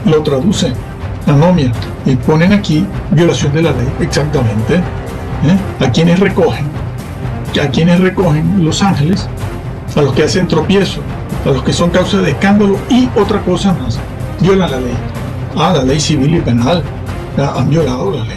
lo traduce anomia y ponen aquí violación de la ley, exactamente. ¿A quienes recogen? ¿A quienes recogen los ángeles? A los que hacen tropiezo, a los que son causa de escándalo y otra cosa más. Violan la ley. La ley civil y penal. Han violado la ley.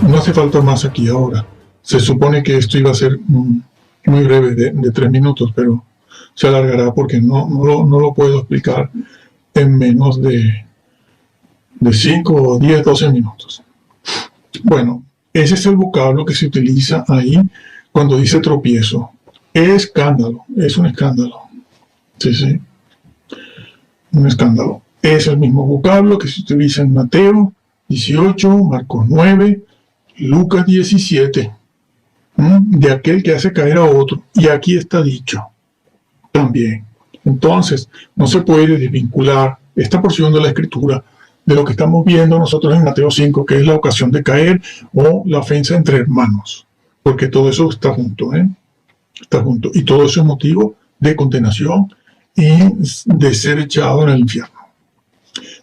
No hace falta más aquí ahora. Se supone que esto iba a ser muy breve, de 3 minutos, pero se alargará porque no lo puedo explicar en menos de 5, 10, 12 minutos. Bueno, ese es el vocablo que se utiliza ahí cuando dice tropiezo. Escándalo, es un escándalo. Sí, un escándalo. Es el mismo vocablo que se utiliza en Mateo 18, Marcos 9, Lucas 17, de aquel que hace caer a otro, y aquí está dicho también. Entonces, no se puede desvincular esta porción de la Escritura de lo que estamos viendo nosotros en Mateo 5, que es la ocasión de caer o la ofensa entre hermanos, porque todo eso está junto, está junto, y todo eso es motivo de condenación y de ser echado en el infierno.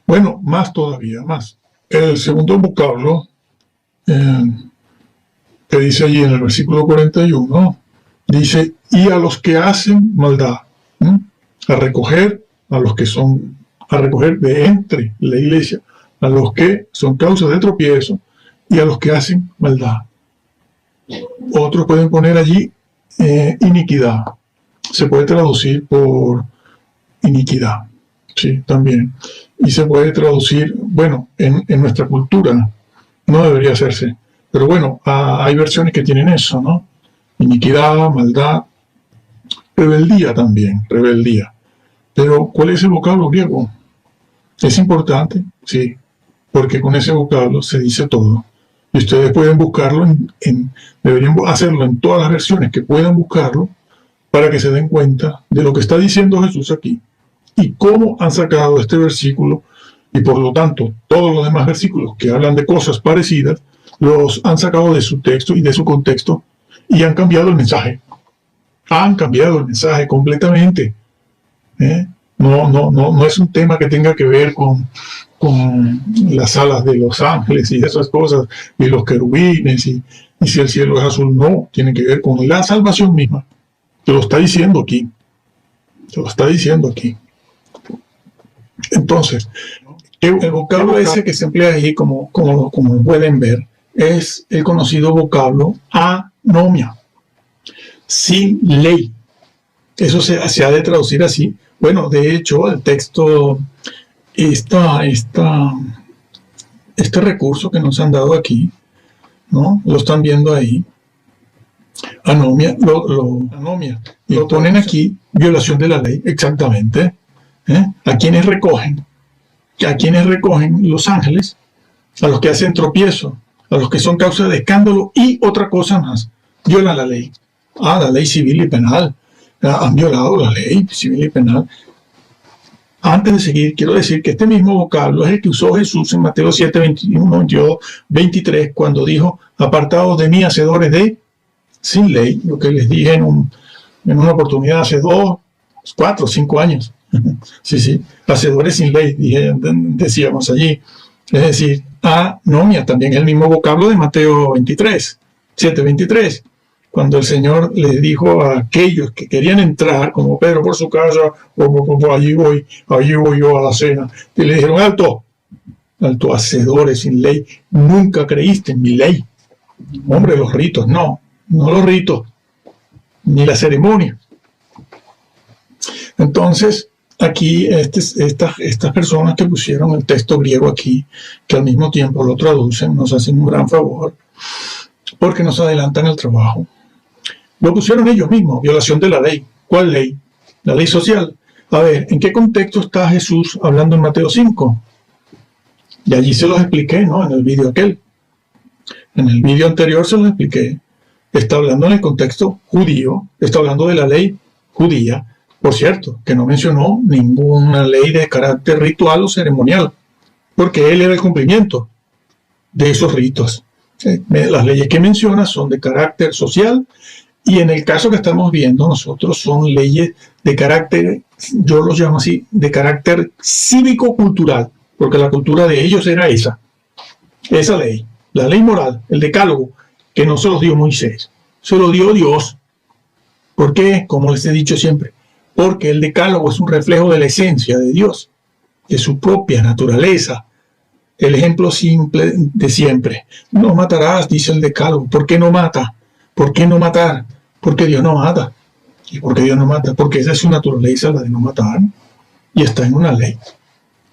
Bueno, más todavía, más. El segundo vocablo que dice allí en el versículo 41, dice, y a los que hacen maldad, a recoger de entre la iglesia, a los que son causa de tropiezo y a los que hacen maldad. Otros pueden poner allí iniquidad. Se puede traducir por iniquidad, sí, también. Y se puede traducir, bueno, en nuestra cultura no debería hacerse, pero bueno, hay versiones que tienen eso, ¿no? Iniquidad, maldad, rebeldía también, rebeldía. Pero, ¿cuál es el vocablo griego? ¿Es importante? Sí, porque con ese vocablo se dice todo. Y ustedes pueden buscarlo, deberían hacerlo en todas las versiones que puedan buscarlo, para que se den cuenta de lo que está diciendo Jesús aquí. Y cómo han sacado este versículo, y por lo tanto todos los demás versículos que hablan de cosas parecidas, los han sacado de su texto y de su contexto, y han cambiado el mensaje. Han cambiado el mensaje completamente. No es un tema que tenga que ver con las alas de los ángeles y esas cosas, y los querubines, y si el cielo es azul. No, tiene que ver con la salvación misma. Te lo está diciendo aquí. Te lo está diciendo aquí. Entonces, el vocablo ese que se emplea ahí, como pueden ver, es el conocido vocablo anomia, sin ley. Eso se ha de traducir así. Bueno, de hecho, el texto, este recurso que nos han dado aquí, ¿no? Lo están viendo ahí. Anomia, anomia. Y lo ponen aquí, violación de la ley, exactamente. A quienes recogen los ángeles, a los que hacen tropiezo, a los que son causa de escándalo y otra cosa más. Violan la ley. La ley civil y penal. Han violado la ley civil y penal. Antes de seguir, quiero decir que este mismo vocablo es el que usó Jesús en Mateo 7, 21, 22, 23, cuando dijo, apartados de mí, hacedores de sin ley, lo que les dije en una oportunidad hace 2, 4, 5 años. Sí, hacedores sin ley, decíamos allí. Es decir, anomia, también el mismo vocablo de Mateo 23, 7, 23. Cuando el Señor le dijo a aquellos que querían entrar, como Pedro por su casa, o allí voy yo a la cena, y le dijeron, alto, alto hacedores sin ley, nunca creíste en mi ley. Hombre, los ritos, no los ritos, ni la ceremonia. Entonces, aquí estas personas que pusieron el texto griego aquí, que al mismo tiempo lo traducen, nos hacen un gran favor, porque nos adelantan el trabajo. Lo pusieron ellos mismos, violación de la ley. ¿Cuál ley? La ley social. A ver, ¿en qué contexto está Jesús hablando en Mateo 5? Y allí se los expliqué, ¿no? En el vídeo aquel. En el vídeo anterior se los expliqué. Está hablando en el contexto judío, está hablando de la ley judía. Por cierto, que no mencionó ninguna ley de carácter ritual o ceremonial, porque él era el cumplimiento de esos ritos. Las leyes que menciona son de carácter social, y en el caso que estamos viendo nosotros son leyes de carácter, yo los llamo así, de carácter cívico-cultural, porque la cultura de ellos era esa ley, la ley moral, el decálogo, que no se los dio Moisés, se lo dio Dios. ¿Por qué? Como les he dicho siempre, porque el decálogo es un reflejo de la esencia de Dios, de su propia naturaleza. El ejemplo simple de siempre. No matarás, dice el decálogo. ¿Por qué no mata? ¿Por qué no matar? Porque Dios no mata. ¿Y por qué Dios no mata? Porque esa es su naturaleza, la de no matar. Y está en una ley.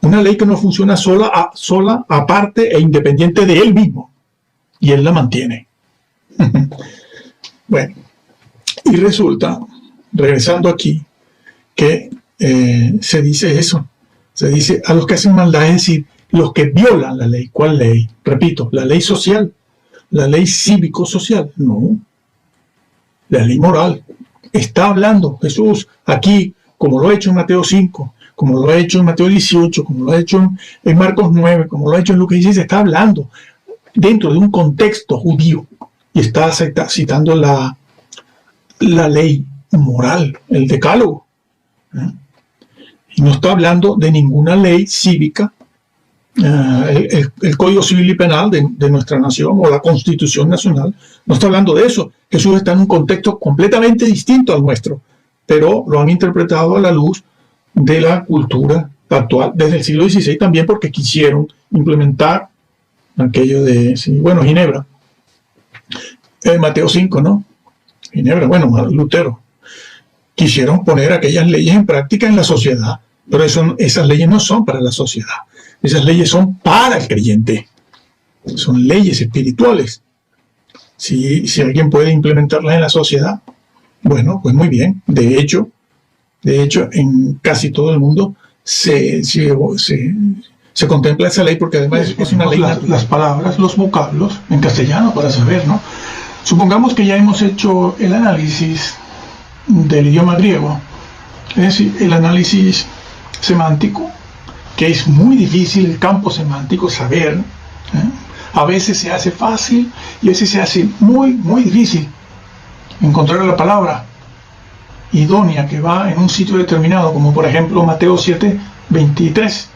Una ley que no funciona sola, aparte e independiente de Él mismo. Y Él la mantiene. Bueno, y resulta, regresando aquí, que se dice eso. Se dice a los que hacen maldad, es decir, los que violan la ley. ¿Cuál ley? Repito, la ley social, la ley cívico-social. No, la ley moral. Está hablando Jesús aquí, como lo ha hecho en Mateo 5, como lo ha hecho en Mateo 18, como lo ha hecho en Marcos 9, como lo ha hecho en Lucas 16, está hablando dentro de un contexto judío y está citando la ley moral, el decálogo. Y no está hablando de ninguna ley cívica, el Código Civil y Penal de nuestra nación o la Constitución Nacional. No está hablando de eso. Jesús está en un contexto completamente distinto al nuestro, pero lo han interpretado a la luz de la cultura actual, desde el siglo XVI también, porque quisieron implementar aquello de, Ginebra, Mateo 5, ¿no? Ginebra, Lutero. Quisieron poner aquellas leyes en práctica en la sociedad, pero esas leyes no son para la sociedad. Esas leyes son para el creyente. Son leyes espirituales. Si alguien puede implementarlas en la sociedad, bueno, pues muy bien. De hecho, en casi todo el mundo se contempla esa ley, porque además es una ley. Las palabras, los vocablos en castellano para saber, ¿no? Supongamos que ya hemos hecho el análisis del idioma griego, es decir, el análisis semántico, que es muy difícil el campo semántico saber. A veces se hace fácil y a veces se hace muy, muy difícil encontrar la palabra idónea que va en un sitio determinado, como por ejemplo Mateo 7:23.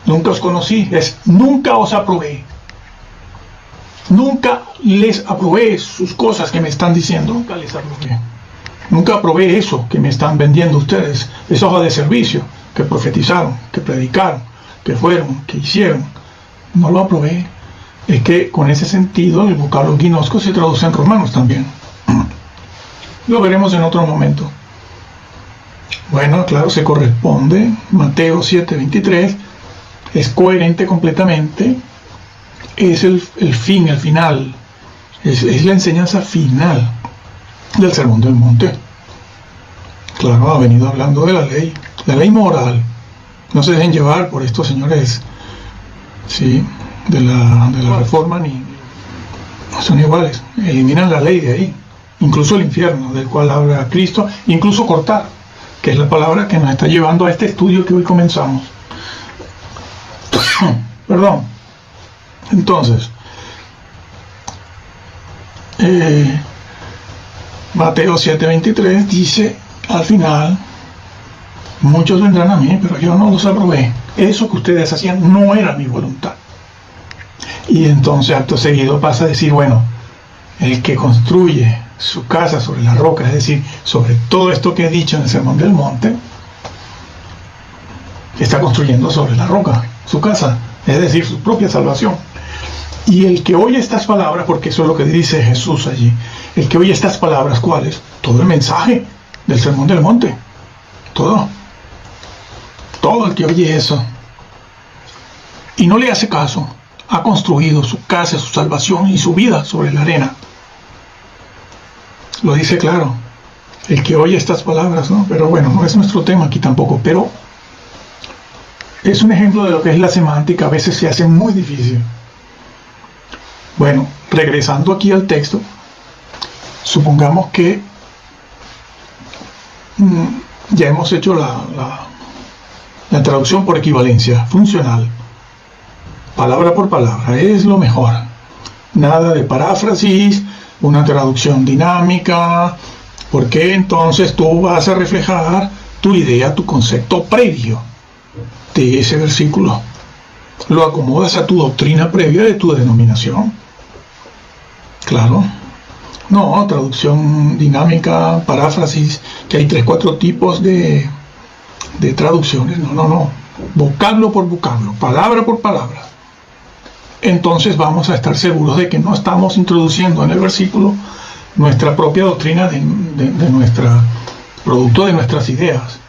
Nunca os conocí, nunca os aprobé. Nunca les aprobé sus cosas que me están diciendo. Nunca les aprobé. Nunca aprobé eso que me están vendiendo ustedes, esa hoja de servicio que profetizaron, que predicaron, que fueron, que hicieron. No lo aprobé. Es que con ese sentido el vocablo ginosko se traduce en romanos también. Lo veremos en otro momento. Bueno, claro, se corresponde. Mateo 7:23 es coherente completamente. Es el fin, el final. Es la enseñanza final del Sermón del Monte. Claro, ha venido hablando de la ley moral. No se dejen llevar por estos señores, sí, de la reforma, ni son iguales. Eliminan la ley de ahí, incluso el infierno, del cual habla Cristo, incluso cortar, que es la palabra que nos está llevando a este estudio que hoy comenzamos. Perdón. Entonces, Mateo 7:23 dice al final: muchos vendrán a mí, pero yo no los aprobé. Eso que ustedes hacían no era mi voluntad. Y entonces acto seguido pasa a decir, bueno, el que construye su casa sobre la roca, es decir, sobre todo esto que he dicho en el Sermón del Monte, está construyendo sobre la roca su casa, es decir, su propia salvación. Y el que oye estas palabras, porque eso es lo que dice Jesús allí, el que oye estas palabras, ¿cuáles? Todo el mensaje del Sermón del Monte, todo el que oye eso y no le hace caso, ha construido su casa, su salvación y su vida sobre la arena. Lo dice claro, el que oye estas palabras, ¿no? Pero bueno, no es nuestro tema aquí tampoco, pero es un ejemplo de lo que es la semántica, a veces se hace muy difícil. Bueno, regresando aquí al texto, supongamos que ya hemos hecho la traducción por equivalencia funcional, palabra por palabra, es lo mejor. Nada de paráfrasis, una traducción dinámica, porque entonces tú vas a reflejar tu idea, tu concepto previo de ese versículo. Lo acomodas a tu doctrina previa de tu denominación. Claro. No, traducción dinámica, paráfrasis, que hay 3-4 tipos de traducciones. No. Vocablo por vocablo, palabra por palabra. Entonces vamos a estar seguros de que no estamos introduciendo en el versículo nuestra propia doctrina de nuestra, producto de nuestras ideas,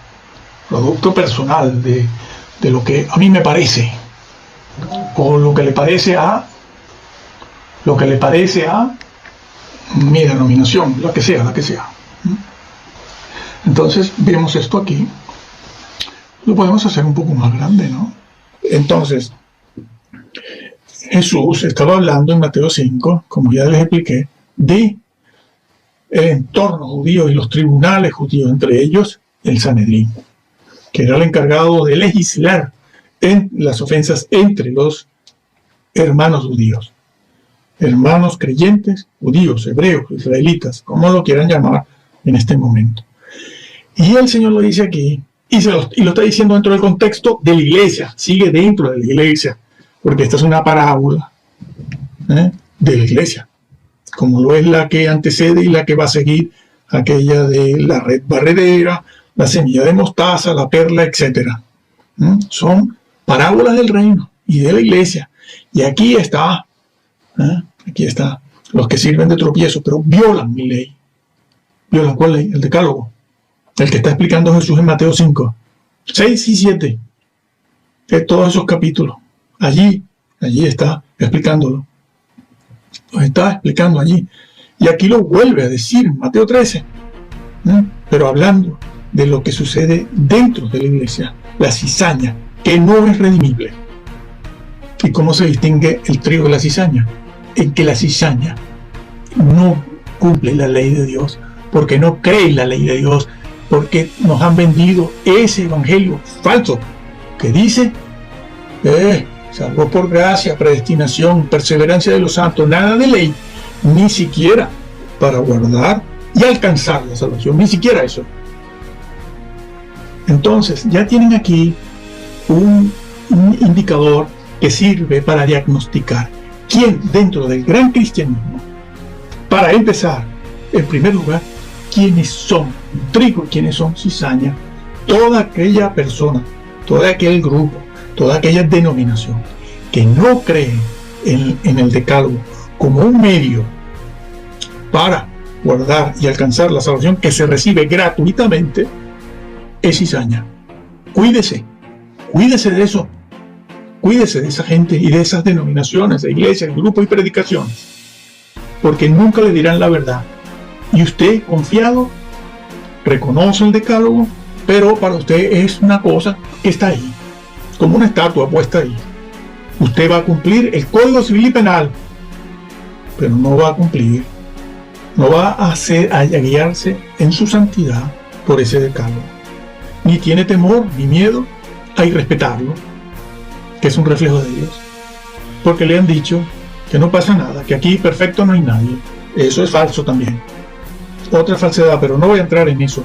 producto personal de lo que a mí me parece, o lo que le parece a mi denominación, la que sea. Entonces vemos esto aquí, lo podemos hacer un poco más grande, ¿no? Entonces, Jesús estaba hablando en Mateo 5, como ya les expliqué, de el entorno judío y los tribunales judíos, entre ellos el Sanedrín, que era el encargado de legislar en las ofensas entre los hermanos judíos, hermanos creyentes, judíos, hebreos, israelitas, como lo quieran llamar en este momento. Y el Señor lo dice aquí, y lo está diciendo dentro del contexto de la iglesia, sigue dentro de la iglesia, porque esta es una parábola de la iglesia, como lo es la que antecede y la que va a seguir, aquella de la red barredera, la semilla de mostaza, la perla, etc. Son parábolas del reino y de la iglesia. Y aquí está los que sirven de tropiezo, pero violan mi ley. ¿Violan cuál ley? El decálogo. El que está explicando Jesús en Mateo 5, 6 y 7. De todos esos capítulos. Allí está explicándolo. Lo está explicando allí. Y aquí lo vuelve a decir en Mateo 13. Pero hablando de lo que sucede dentro de la iglesia. La cizaña, que no es redimible. ¿Y cómo se distingue el trigo de la cizaña? En que la cizaña no cumple la ley de Dios, porque no cree en la ley de Dios, porque nos han vendido ese evangelio falso que dice salvo por gracia, predestinación, perseverancia de los santos, nada de ley, ni siquiera para guardar y alcanzar la salvación, ni siquiera eso. Entonces ya tienen aquí un indicador que sirve para diagnosticar quién dentro del gran cristianismo, para empezar, en primer lugar, quiénes son trigo, quiénes son cizaña, toda aquella persona, todo aquel grupo, toda aquella denominación que no cree en el decálogo como un medio para guardar y alcanzar la salvación que se recibe gratuitamente, es cizaña. Cuídese de eso. Cuídese de esa gente y de esas denominaciones, de iglesias, grupos y predicaciones, porque nunca le dirán la verdad. Y usted, confiado, reconoce el decálogo, pero para usted es una cosa que está ahí, como una estatua puesta ahí. Usted va a cumplir el Código Civil y Penal, pero no va a guiarse en su santidad por ese decálogo. Ni tiene temor, ni miedo a irrespetarlo, que es un reflejo de Dios, porque le han dicho que no pasa nada, que aquí perfecto no hay nadie. Eso es falso también, otra falsedad, pero no voy a entrar en eso.